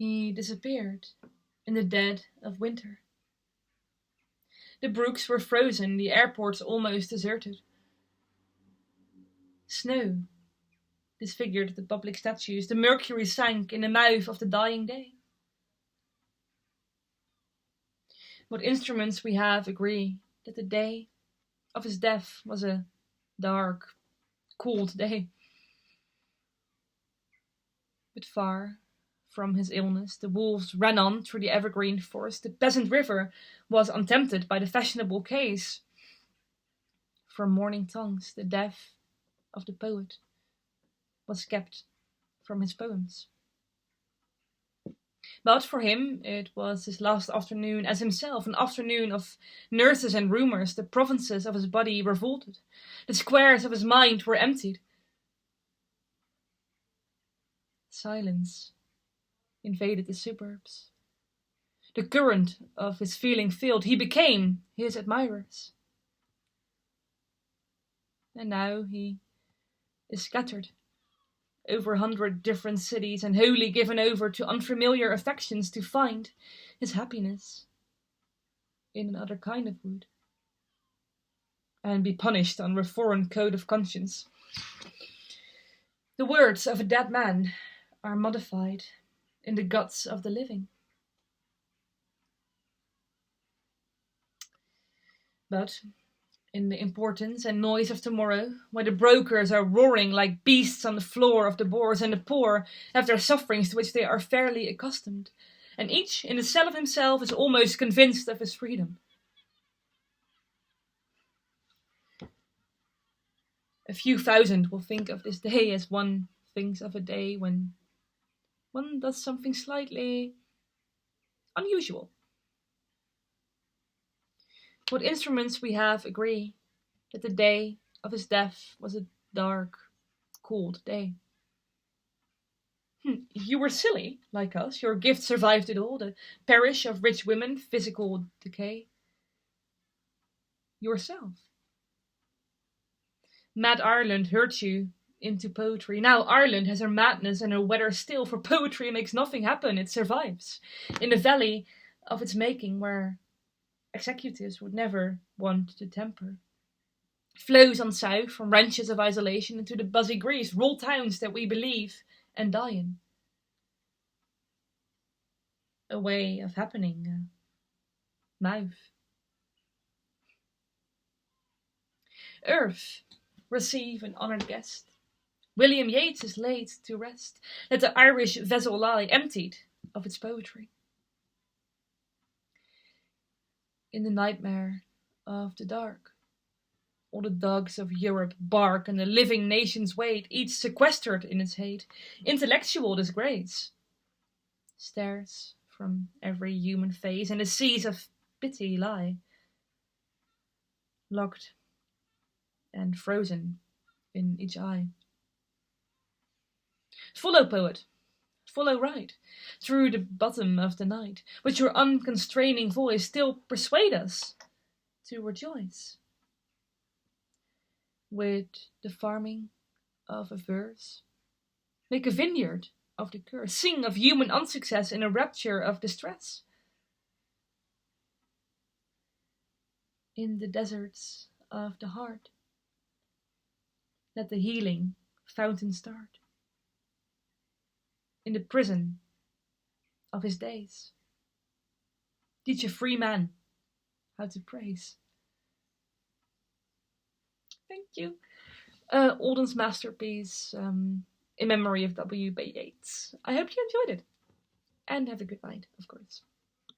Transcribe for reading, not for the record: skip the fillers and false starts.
He disappeared in the dead of winter. The brooks were frozen, the airports almost deserted. Snow disfigured the public statues, the mercury sank in the mouth of the dying day. What instruments we have agree that the day of his death was a dark, cold day. But far from his illness, the wolves ran on through the evergreen forest. The peasant river was untempted by the fashionable quays. From morning tongues, the death of the poet was kept from his poems. But for him, it was his last afternoon as himself, an afternoon of nurses and rumors. The provinces of his body revolted. The squares of his mind were emptied. Silence invaded the suburbs. The current of his feeling failed. He became his admirers. And now he is scattered over 100 different cities and wholly given over to unfamiliar affections to find his happiness in another kind of wood and be punished under a foreign code of conscience. The words of a dead man are modified in the guts of the living. But in the importance and noise of tomorrow, where the brokers are roaring like beasts on the floor of the bourse, and the poor have their sufferings to which they are fairly accustomed, and each in the cell of himself is almost convinced of his freedom. A few thousand will think of this day as one thinks of a day when one does something slightly unusual. What instruments we have agree that the day of his death was a dark, cold day. You were silly, like us. Your gift survived it all, the perish of rich women, physical decay. Yourself. Mad Ireland hurt you into poetry. Now Ireland has her madness and her weather still, for poetry makes nothing happen, it survives. In the valley of its making, where executives would never want to temper. Flows on south from ranches of isolation into the buzzy Greece, rural towns that we believe and die in. A way of happening, a mouth. Earth, receive an honoured guest. William Yeats is laid to rest. Let the Irish vessel lie emptied of its poetry. In the nightmare of the dark, all the dogs of Europe bark and the living nations wait, each sequestered in its hate. Intellectual disgrace stares from every human face, and the seas of pity lie, locked and frozen in each eye. Follow, poet, follow right, through the bottom of the night. With your unconstraining voice still persuade us to rejoice. With the farming of a verse, make a vineyard of the curse. Sing of human unsuccess in a rapture of distress. In the deserts of the heart, let the healing fountain start. In the prison of his days, teach a free man how to praise. Thank you. Auden's masterpiece, In Memory of WB Yeats. I hope you enjoyed it. And have a good night, of course.